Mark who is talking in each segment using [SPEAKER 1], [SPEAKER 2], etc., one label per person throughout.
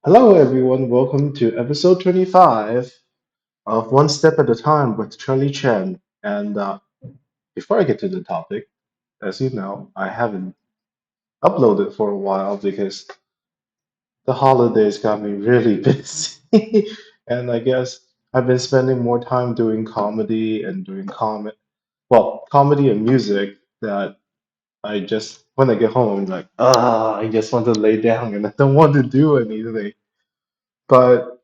[SPEAKER 1] Hello, everyone. Welcome to episode 25 of One Step at a Time with Charlie Chen. And before I get to the topic, as you know, I haven't uploaded for a while because the holidays got me really busy. And I guess I've been spending more time doing comedy and doing comedy and music that I just, when I get home, I'm like, I just want to lay down and I don't want to do anything. But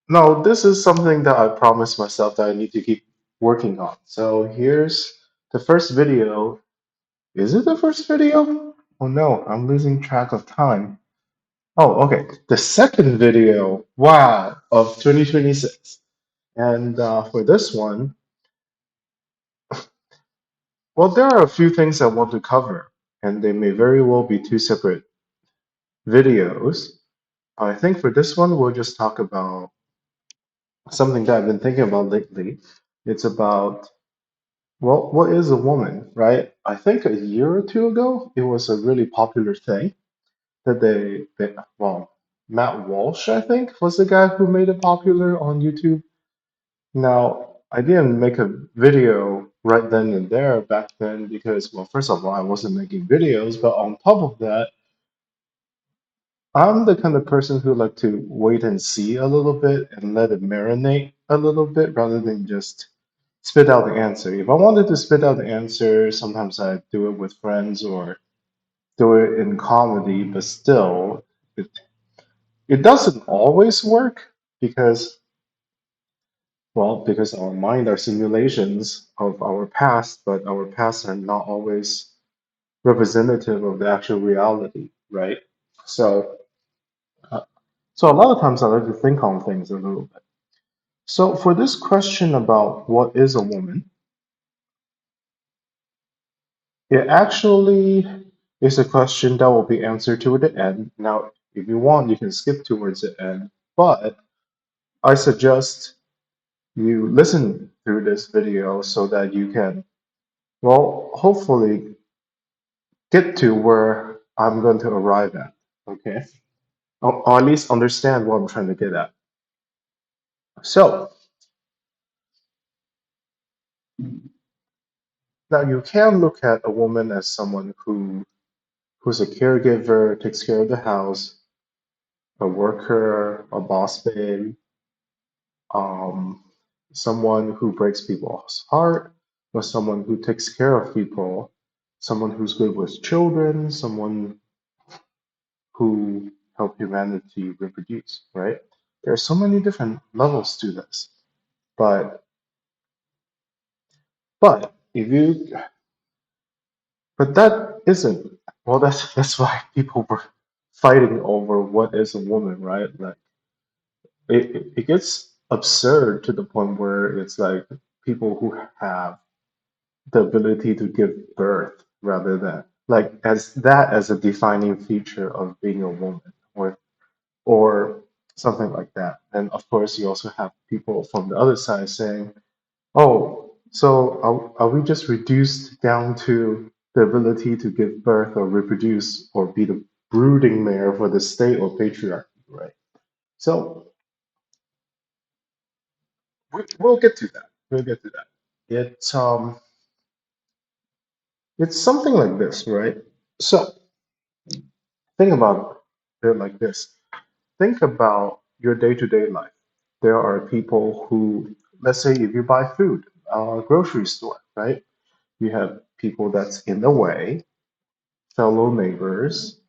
[SPEAKER 1] no, this is something that I promised myself that I need to keep working on. So here's the first video. Is it the first video? Oh no, I'm losing track of time. Oh, okay. The second video, wow, of 2026. And for this one, well, there are a few things I want to cover, and they may very well be two separate videos. I think for this one, we'll just talk about something that I've been thinking about lately. It's about Well, what is a woman, right? I think a year or two ago, it was a really popular thing that well, Matt Walsh, I think, was the guy who made it popular on YouTube. Now, I didn't make a video right then and there back then because, well, first of all, I wasn't making videos, but on top of that, I'm the kind of person who like to wait and see a little bit and let it marinate a little bit rather than just spit out the answer. If I wanted to spit out the answer, sometimes I do it with friends or do it in comedy, but still, it, it doesn't always work because, well, because our mind are simulations of our past, but our past are not always representative of the actual reality, right? So, uh, so a lot of times I like to think on things a little bit. So for this question about what is a woman, it actually is a question that will be answered toward the end. Now, if you want, you can skip towards the end, but I suggest you listen through this video so that you can, well, hopefully get to where I'm going to arrive at, okay? Or at least understand what I'm trying to get at. So, now you can look at a woman as someone who's a caregiver, takes care of the house, a worker, a boss babe, um, someone who breaks people's heart, or someone who takes care of people, someone who's good with children, someone who help humanity reproduce, right? There are so many different levels to this. But but if you but that isn't well that's why people were fighting over what is a woman, right? Like it gets absurd to the point where it's like people who have the ability to give birth rather than like as a defining feature of being a woman or something like that. And of course you also have people from the other side saying, oh, so are we just reduced down to the ability to give birth or reproduce or be the brooding mare for the state or patriarchy, right? So we'll get to that. We'll get to that. It's something like this, right? So think about it like this. Think about your day-to-day life. There are people who, let's say, if you buy food, grocery store, right? You have people that's in the way, fellow neighbors.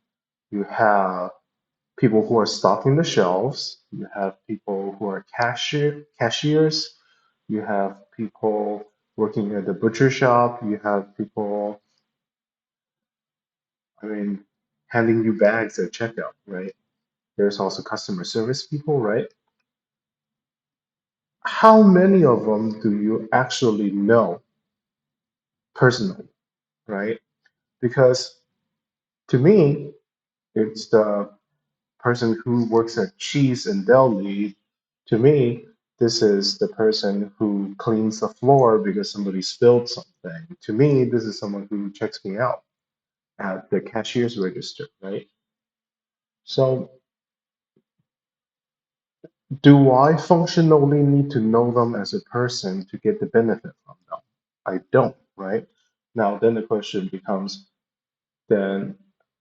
[SPEAKER 1] You have people who are stocking the shelves. You have people who are cashiers. You have people working at the butcher shop. You have people, I mean, handing you bags at checkout, right? There's also customer service people, right? How many of them do you actually know personally, right? Because to me, it's the person who works at Cheese and Deli. To me, this is the person who cleans the floor because somebody spilled something. To me, this is someone who checks me out at the cashier's register, right? So, do I functionally need to know them as a person to get the benefit from them? I don't, right? Now, then the question becomes, then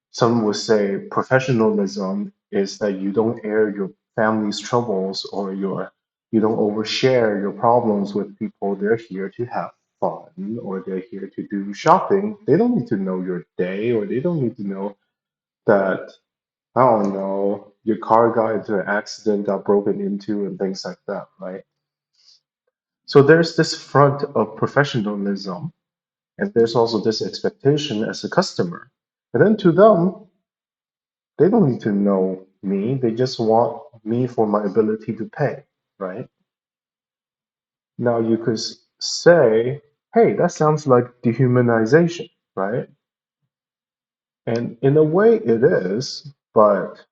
[SPEAKER 1] some would say professionalism is that you don't air your family's troubles or you don't overshare your problems with people. They're here to have fun or they're here to do shopping. They don't need to know your day or they don't need to know that, I don't know, your car got into an accident, got broken into, and things like that, right? So there's this front of professionalism, and there's also this expectation as a customer. And then to them, they don't need to know me. They just want me for my ability to pay, right? Now you could say, hey, that sounds like dehumanization, right? And in a way it is, but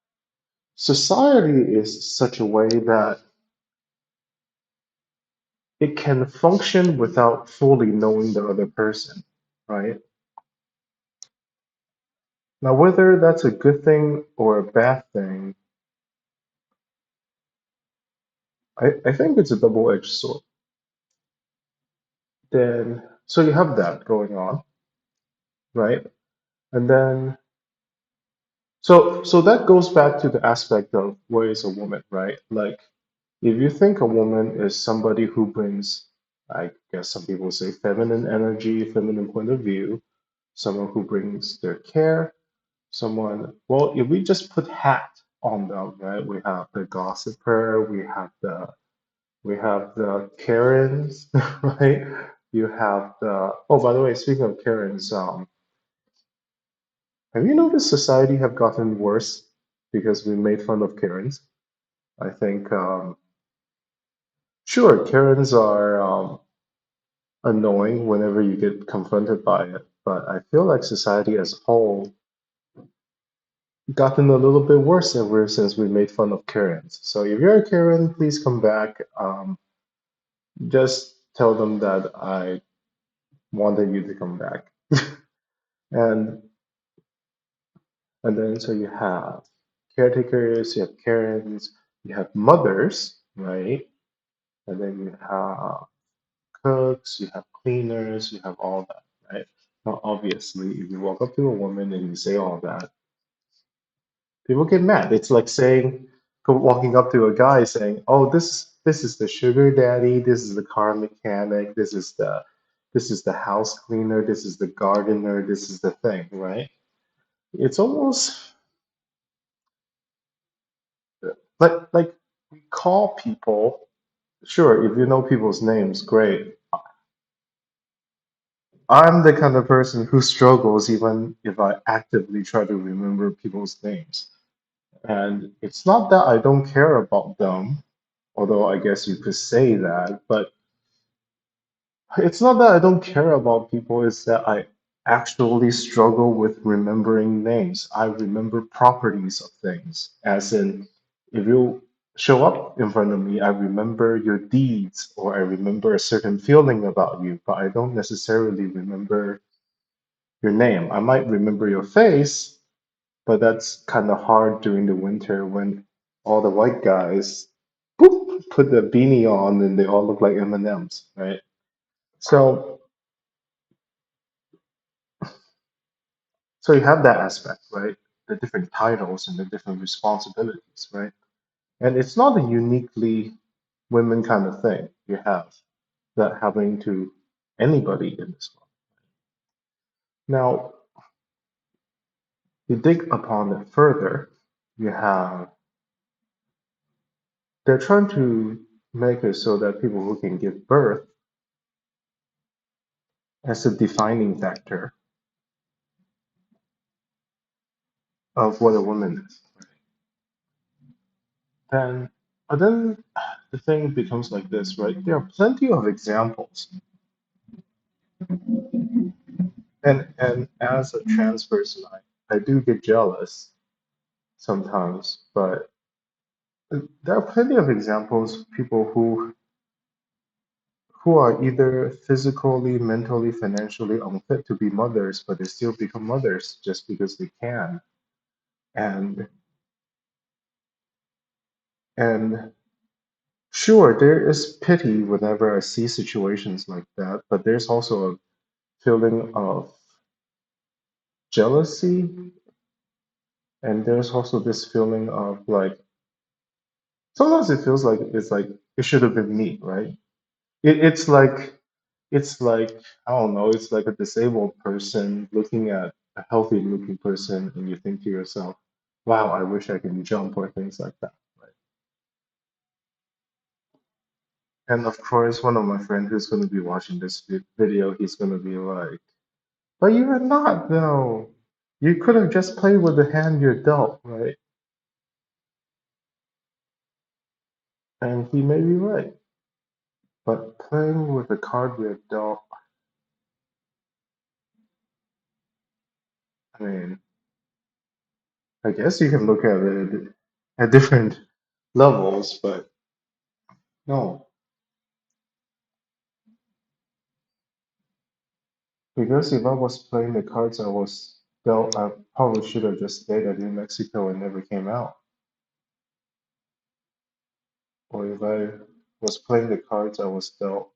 [SPEAKER 1] society is such a way that it can function without fully knowing the other person, right? Now, whether that's a good thing or a bad thing, I think it's a double-edged sword. Then, so you have that going on, right? And then, so that goes back to the aspect of what is a woman, right? Like, if you think a woman is somebody who brings, I guess some people say feminine energy, feminine point of view, someone who brings their care, someone, well, if we just put hat on them, right? We have the gossiper, we have the Karens, right? You have the, oh, by the way, speaking of Karens, have you noticed society have gotten worse because we made fun of Karens? I think, sure, Karens are annoying whenever you get confronted by it, but I feel like society as a whole gotten a little bit worse ever since we made fun of Karens. So if you're a Karen, please come back. Just tell them that I wanted you to come back. And and then so you have caretakers, you have Karens, you have mothers, right? And then you have cooks, you have cleaners, you have all that, right? Now, obviously, if you walk up to a woman and you say all that, people get mad. It's like saying, walking up to a guy saying, "Oh, this is the sugar daddy, this is the car mechanic, this is the house cleaner, this is the gardener, this is the thing," right? It's almost like we call people. Sure, if you know people's names, great. I'm the kind of person who struggles even if I actively try to remember people's names. And it's not that I don't care about them, although I guess you could say that, but it's not that I don't care about people, it's that I actually struggle with remembering names. I remember properties of things, as in, if you show up in front of me, I remember your deeds or I remember a certain feeling about you, but I don't necessarily remember your name. I might remember your face, but that's kind of hard during the winter when all the white guys boop, put the beanie on and they all look like M&Ms, right? So, so you have that aspect, right? The different titles and the different responsibilities, right? And it's not a uniquely women kind of thing you have that happening to anybody in this world. Now, you dig upon it further, you have, they're trying to make it so that people who can give birth as a defining factor of what a woman is. Then, but then the thing becomes like this, right? There are plenty of examples. And as a trans person, I do get jealous sometimes, but there are plenty of examples of people who are either physically, mentally, financially unfit to be mothers, but they still become mothers just because they can. And And sure, there is pity whenever I see situations like that, but there's also a feeling of jealousy, and there's also this feeling of like sometimes it feels like it's like it should have been me, right? It's like it's like I don't know, it's like a disabled person looking at a healthy looking person, and you think to yourself, "Wow, I wish I could jump," or things like that, right? And of course, one of my friends who's going to be watching this video, he's going to be like, "But you're not, though. You could have just played with the hand you're dealt, right?" And he may be right. But playing with the card we're dealt, I mean, I guess you can look at it at different levels, but no. Because if I was playing the cards I was dealt, I probably should have just stayed at New Mexico and never came out. Or if I was playing the cards I was dealt,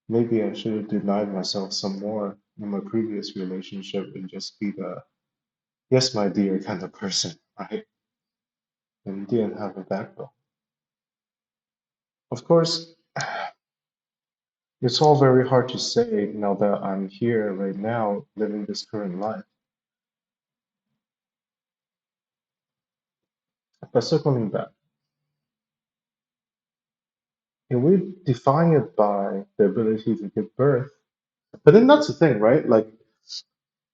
[SPEAKER 1] maybe I should have denied myself some more in my previous relationship and just be the yes, my dear kind of person, right? And didn't have a backbone. Of course, it's all very hard to say now that I'm here right now living this current life. But circling back, if we define it by the ability to give birth, but then that's the thing, right? Like,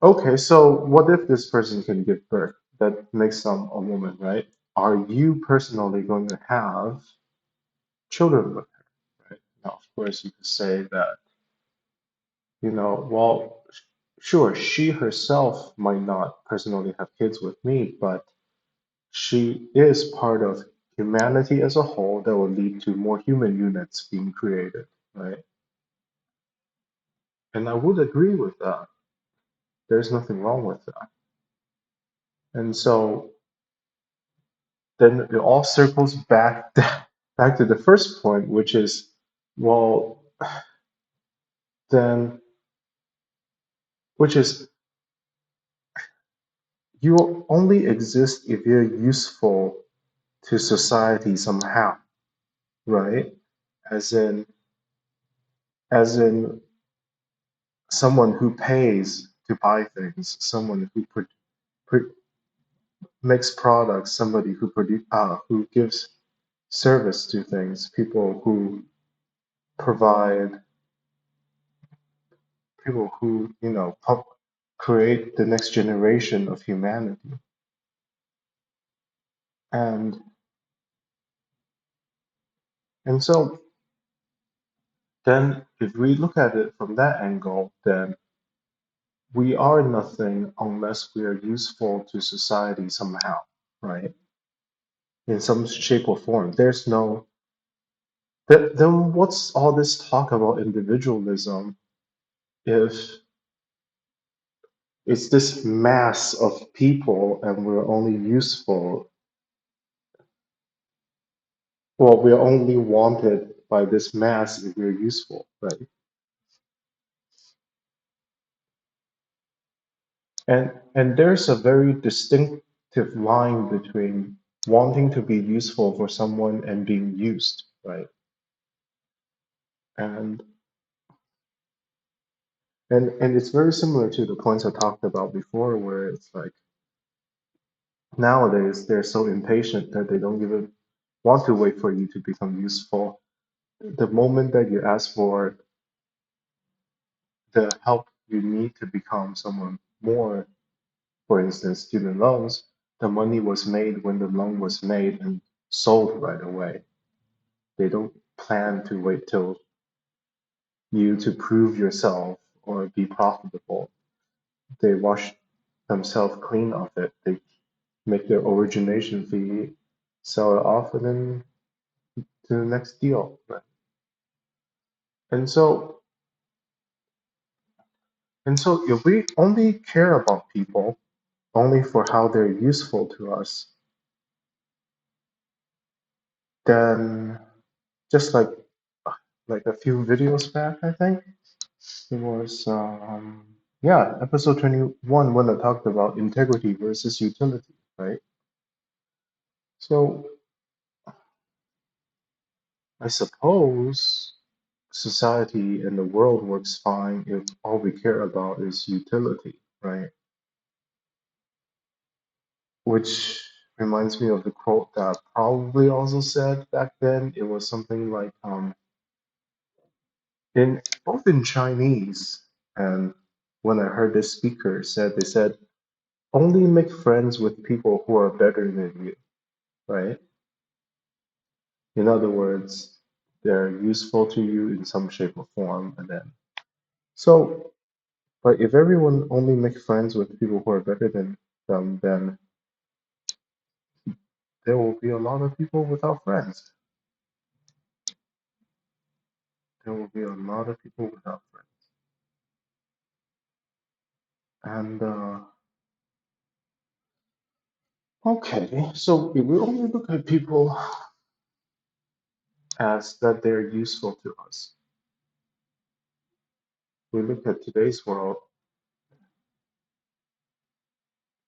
[SPEAKER 1] okay, so what if this person can give birth? That makes them a woman, right? Are you personally going to have children with her, right? Now, of course, you could say that, well, sure, she herself might not personally have kids with me, but she is part of humanity as a whole that will lead to more human units being created, right? And I would agree with that. There's nothing wrong with that. And so then it all circles back back to the first point, which is, well, then, which is you only exist if you're useful to society somehow, right? As in, as in someone who pays to buy things, someone who pro- makes products, somebody who gives service to things, people who provide, people who create the next generation of humanity. And and so then if we look at it from that angle, then we are nothing unless we are useful to society somehow, right? In some shape or form. There's no then what's all this talk about individualism if it's this mass of people and we're only useful, well, we're only wanted by this mass if we're useful, right? And there's a very distinctive line between wanting to be useful for someone and being used, right? And and it's very similar to the points I talked about before, where it's like nowadays they're so impatient that they don't even want to wait for you to become useful. The moment that you ask for the help you need to become someone more, for instance, student loans, the money was made when the loan was made and sold right away. They don't plan to wait till you to prove yourself or be profitable. They wash themselves clean of it. They make their origination fee, sell it off, and then to the next deal. Right? And so, and so, if we only care about people only for how they're useful to us, then just like a few videos back, I think it was yeah, episode 21 when I talked about integrity versus utility, right? So I suppose society and the world works fine if all we care about is utility, right? Which reminds me of the quote that I probably also said back then. It was something like in both in Chinese and when I heard this speaker said they said only make friends with people who are better than you, right? In other words, they're useful to you in some shape or form, and then so but if everyone only makes friends with people who are better than them, then there will be a lot of people without friends. There will be a lot of people without friends. And okay, so if we only look at people as that they're useful to us, we look at today's world,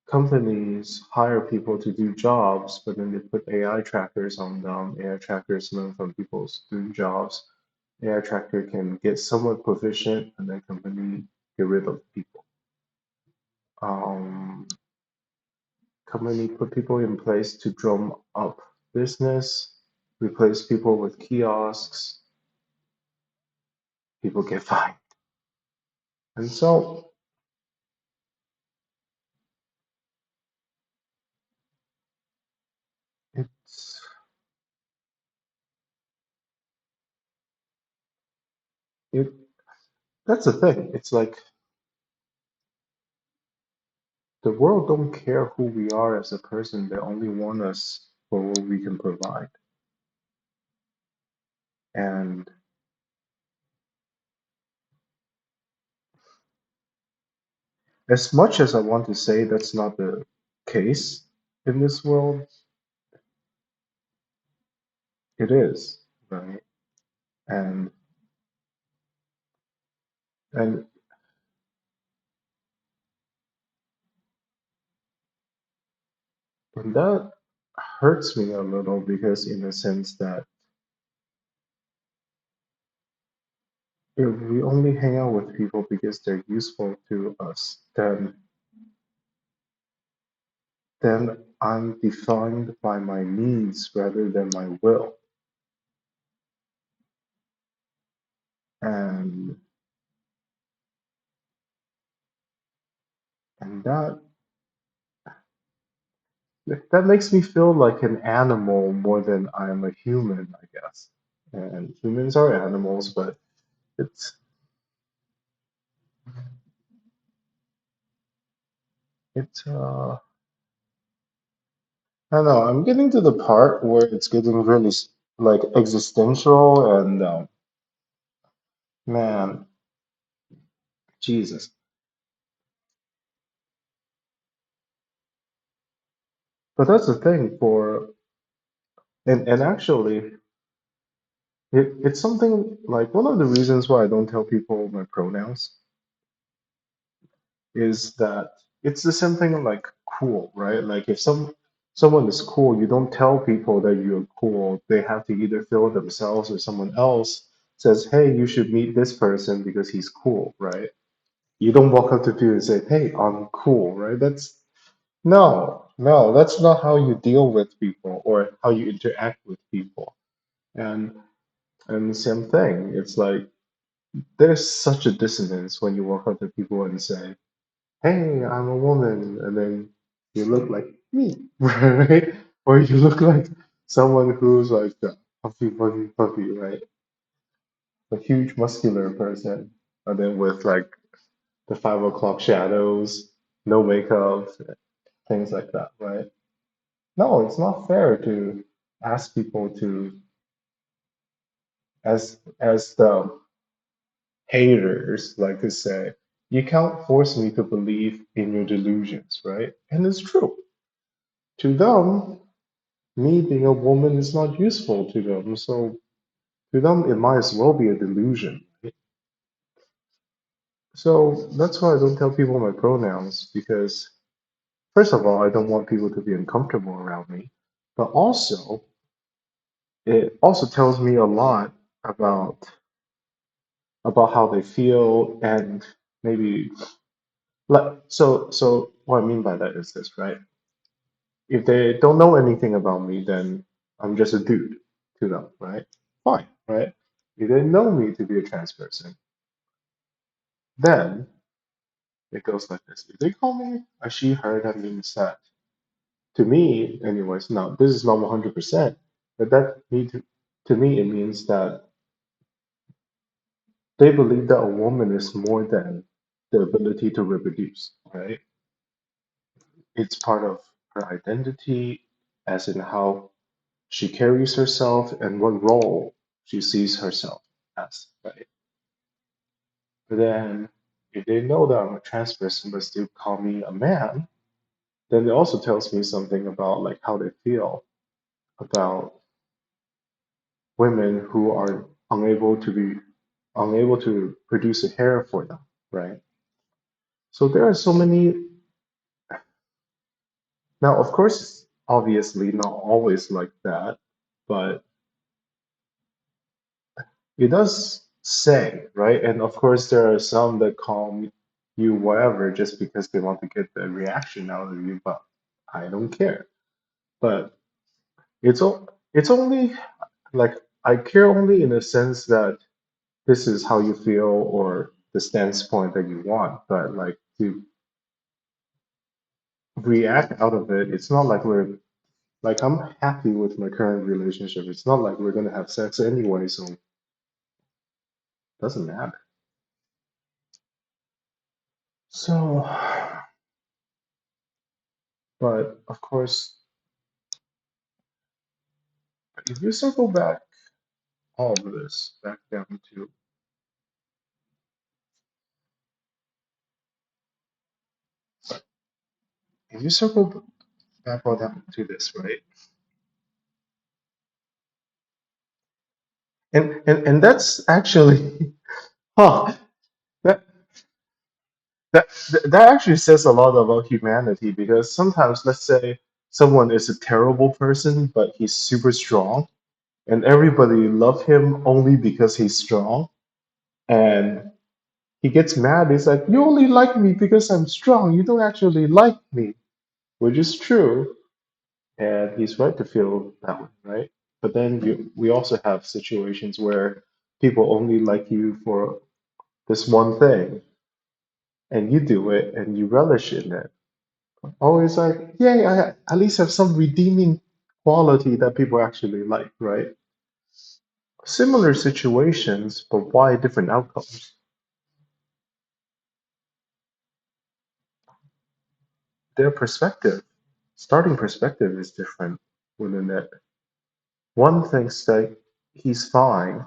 [SPEAKER 1] companies hire people to do jobs, but then they put AI trackers on them. AI trackers learn from people doing jobs. AI tracker can get somewhat proficient, and then company get rid of people. Um, Company put people in place to drum up business, replace people with kiosks, people get fined. And so it's it that's the thing. It's like the world don't care who we are as a person. They only want us for what we can provide. And as much as I want to say that's not the case in this world, it is, right? And and and that hurts me a little because in the sense that if we only hang out with people because they're useful to us, then I'm defined by my needs rather than my will. And and that makes me feel like an animal more than I'm a human, I guess. And humans are animals, but it's it's I don't know, I'm getting to the part where it's getting really like existential and man, Jesus. But that's the thing for and actually it's something like one of the reasons why I don't tell people my pronouns is that it's the same thing like cool, right? Like if someone is cool, you don't tell people that you're cool. They have to either feel themselves or someone else says, "Hey, you should meet this person because he's cool," right? You don't walk up to people and say, "Hey, I'm cool," right? That's no, that's not how you deal with people or how you interact with people. And and same thing. It's like there's such a dissonance when you walk up to people and say, "Hey, I'm a woman," and then you look like me, right? Or you look like someone who's like a puffy, puffy, puffy, right? A huge muscular person, and then with like the 5 o'clock shadows, no makeup, things like that, right? No, it's not fair to ask people to, as the haters like to say, you can't force me to believe in your delusions, right? And it's true. To them, me being a woman is not useful to them. So to them, it might as well be a delusion. So that's why I don't tell people my pronouns because, first of all, I don't want people to be uncomfortable around me. But also, it also tells me a lot about how they feel and maybe like so what I mean by that is this, right? If they don't know anything about me, then I'm just a dude to them, right? Fine, right? If they know me to be a trans person, then it goes like this. If they call me a she, her, that means that to me, anyways, now this is not 100%, but to me, it means that they believe that a woman is more than the ability to reproduce, right? It's part of her identity, as in how she carries herself and what role she sees herself as, right? But then, if they know that I'm a trans person but still call me a man, then it also tells me something about like how they feel about women who are unable to produce a hair for them, right? So there are so many. Now, of course, obviously not always like that, but it does say, right? And of course, there are some that call you whatever just because they want to get the reaction out of you, but I don't care. But it's only like I care only in the sense that this is how you feel or the stance point that you want, but like to react out of it, it's not like we're like I'm happy with my current relationship. It's not like we're gonna have sex anyway, so it doesn't matter. So, but of course, if you circle back all of this back down to if you circle back all down to this, right? And that's actually huh, that that actually says a lot about humanity because sometimes let's say someone is a terrible person but he's super strong and everybody love him only because he's strong and he gets mad. He's like, you only like me because I'm strong. You don't actually like me, which is true. And he's right to feel that way, right? But then we also have situations where people only like you for this one thing, and you do it and you relish in it. Always like, yay, I at least have some redeeming quality that people actually like, right? Similar situations, but why different outcomes? Their perspective, starting perspective is different within it. One thinks that he's fine,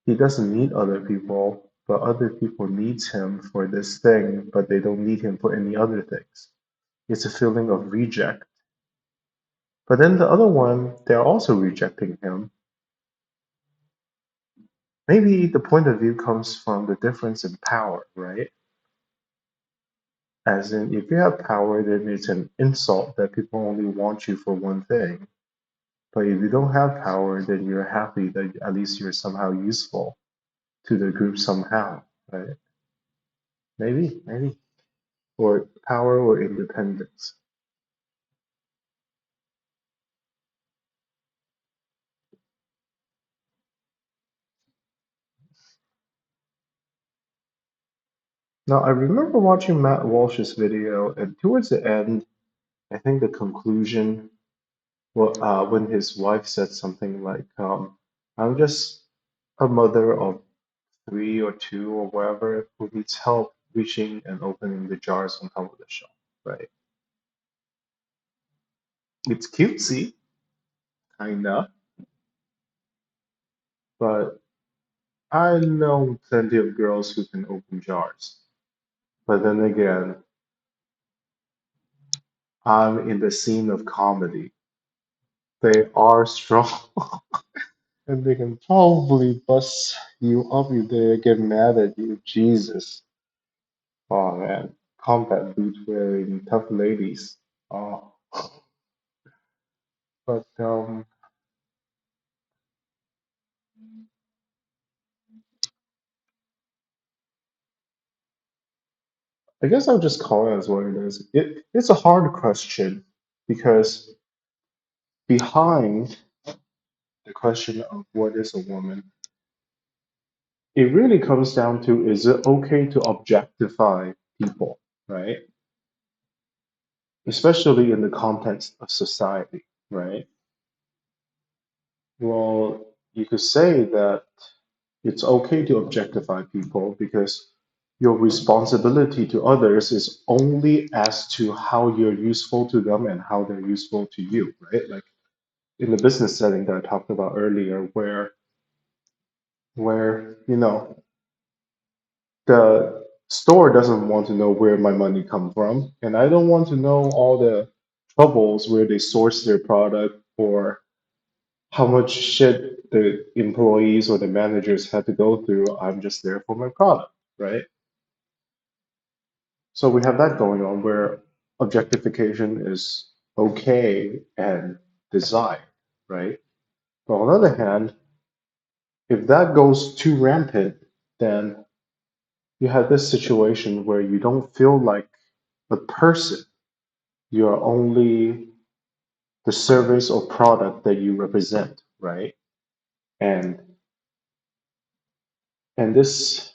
[SPEAKER 1] he doesn't need other people, but other people needs him for this thing, but they don't need him for any other things. It's a feeling of reject. But then the other one, they're also rejecting him. Maybe the point of view comes from the difference in power, right? As in, if you have power, then it's an insult that people only want you for one thing. But if you don't have power, then you're happy that at least you're somehow useful to the group somehow, right? Maybe. Or power or independence. Now, I remember watching Matt Walsh's video, and towards the end, I think the conclusion, well, when his wife said something like, I'm just a mother of three or two or whatever who needs help reaching and opening the jars on top of the shelf, right? It's cutesy, kinda, but I know plenty of girls who can open jars. But then again, I'm in the scene of comedy. They are strong and they can probably bust you up if they get mad at you. Jesus. Oh man. Combat boots wearing tough ladies. Oh. But I guess I'll just call it as what it is. It's a hard question because behind the question of what is a woman, it really comes down to is it okay to objectify people, right? Especially in the context of society, right? Well, you could say that it's okay to objectify people because your responsibility to others is only as to how you're useful to them and how they're useful to you, right? Like in the business setting that I talked about earlier, where the store doesn't want to know where my money come from, and I don't want to know all the troubles where they source their product or how much shit the employees or the managers had to go through. I'm just there for my product, right? So we have that going on where objectification is okay and desired, right? But on the other hand, if that goes too rampant, then you have this situation where you don't feel like a person. You're only the service or product that you represent, right? And and this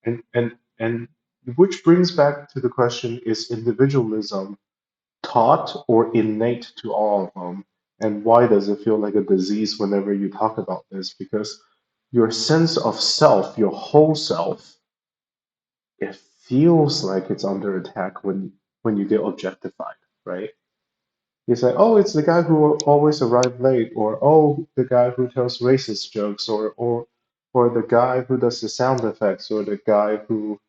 [SPEAKER 1] and which brings back to the question, is individualism taught or innate to all of them? And why does it feel like a disease whenever you talk about this? Because your sense of self, your whole self, it feels like it's under attack when you get objectified, right? You say, oh, it's the guy who always arrived late, or oh, the guy who tells racist jokes, or the guy who does the sound effects, or the guy who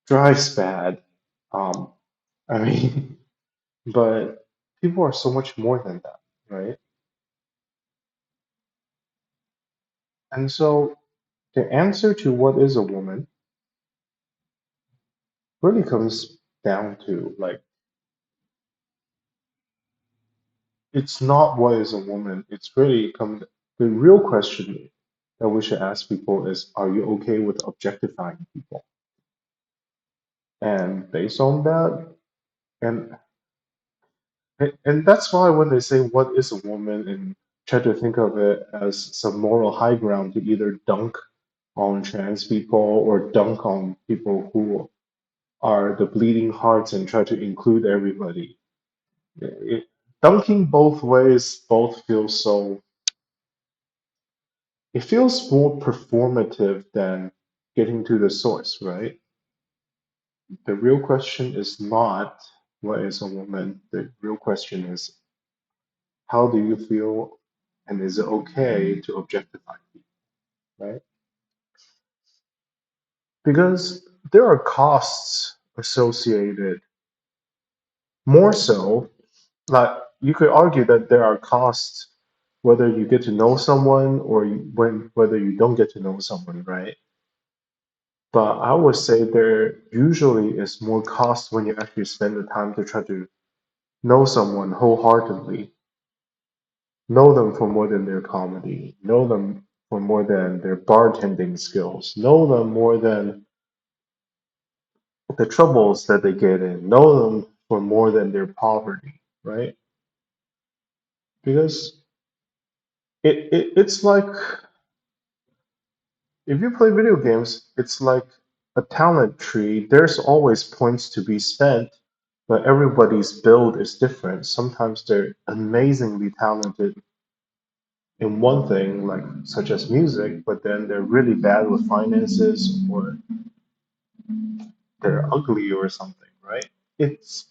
[SPEAKER 1] drives bad. Um, I mean, but people are so much more than that, right? And so the answer to what is a woman really comes down to like, it's not what is a woman. It's really come the real question that we should ask people is, are you okay with objectifying people? And based on that, and and that's why when they say what is a woman and try to think of it as some moral high ground to either dunk on trans people or dunk on people who are the bleeding hearts and try to include everybody. It, dunking both ways both feels so, it feels more performative than getting to the source, right? The real question is not what is a woman. The real question is, how do you feel and is it okay to objectify people, right? Because there are costs associated, more so, like you could argue that there are costs whether you get to know someone or whether you don't get to know someone, right? But I would say there usually is more cost when you actually spend the time to try to know someone wholeheartedly, know them for more than their comedy, know them for more than their bartending skills, know them more than the troubles that they get in, know them for more than their poverty, right? Because it's like if you play video games, it's like a talent tree. There's always points to be spent, but everybody's build is different. Sometimes they're amazingly talented in one thing, like such as music, but then they're really bad with finances or they're ugly or something, right? It's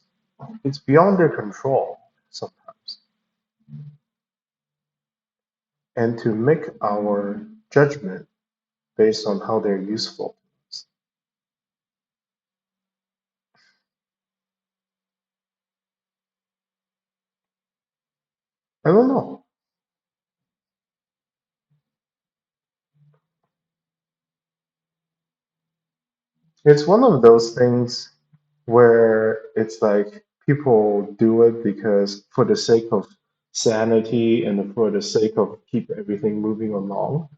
[SPEAKER 1] it's beyond their control sometimes. And to make our judgment based on how they're useful. To us. I don't know. It's one of those things where it's like people do it because for the sake of sanity and for the sake of keep everything moving along.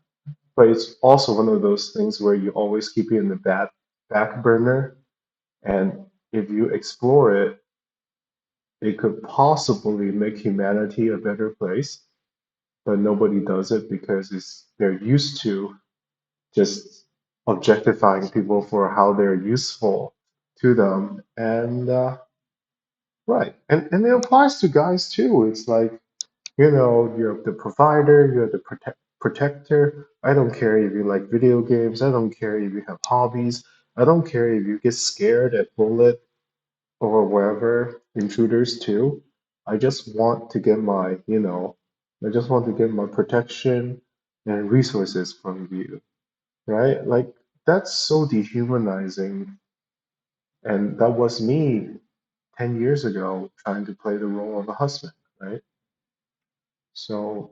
[SPEAKER 1] But it's also one of those things where you always keep it in the back burner. And if you explore it, it could possibly make humanity a better place. But nobody does it because they're used to just objectifying people for how they're useful to them. And right. And it applies to guys too. It's like, you're the provider, you're the protector. I don't care if you like video games. I don't care if you have hobbies. I don't care if you get scared at bullet or wherever intruders too. I just want to get I just want to get my protection and resources from you, right? Like that's so dehumanizing. And that was me 10 years ago trying to play the role of a husband, right? So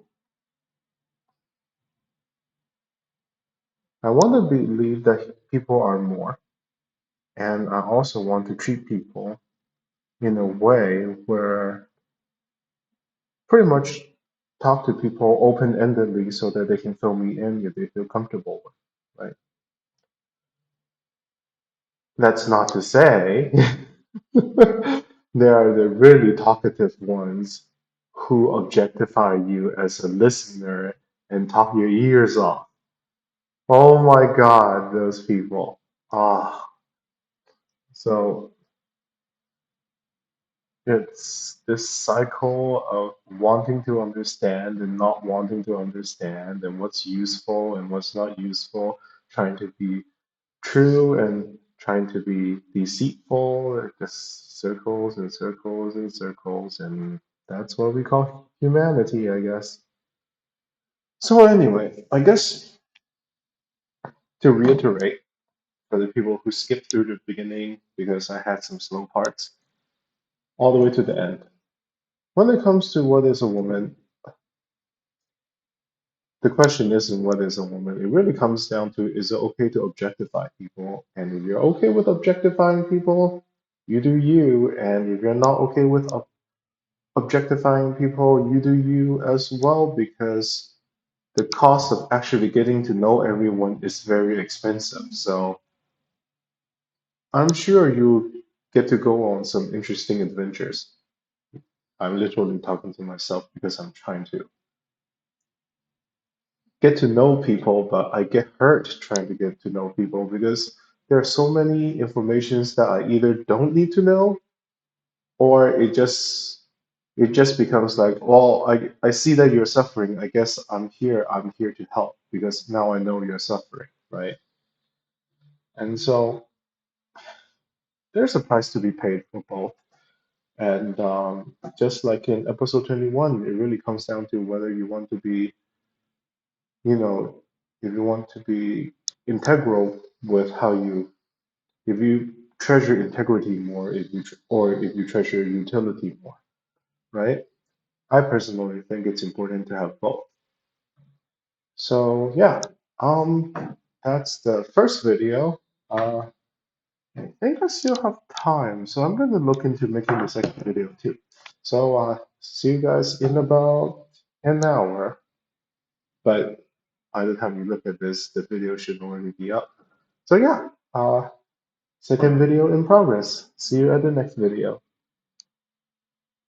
[SPEAKER 1] I want to believe that people are more, and I also want to treat people in a way where pretty much talk to people open-endedly so that they can fill me in if they feel comfortable with, right? That's not to say there are the really talkative ones who objectify you as a listener and talk your ears off. Oh my God, those people. Ah, so it's this cycle of wanting to understand and not wanting to understand, and what's useful and what's not useful, trying to be true and trying to be deceitful. It just circles and circles and circles, and that's what we call humanity, I guess. So, anyway, I guess to reiterate for the people who skipped through the beginning because I had some slow parts, all the way to the end. When it comes to what is a woman, the question isn't what is a woman. It really comes down to, is it okay to objectify people? And if you're okay with objectifying people, you do you. And if you're not okay with objectifying people, you do you as well, because the cost of actually getting to know everyone is very expensive. So I'm sure you get to go on some interesting adventures. I'm literally talking to myself because I'm trying to get to know people, but I get hurt trying to get to know people because there are so many informations that I either don't need to know, or it just becomes like, well, I see that you're suffering. I guess I'm here to help because now I know you're suffering, right? And so there's a price to be paid for both. And just like in episode 21, it really comes down to whether you want to be, you know, if you want to be integral with how you, if you treasure integrity more, or if you treasure utility more, right? I personally think it's important to have both. So yeah, um, that's the first video. I think I still have time, so I'm going to look into making the second video too. So see you guys in about an hour. But by the time you look at this, the video should already be up. So yeah, second video in progress. See you at the next video.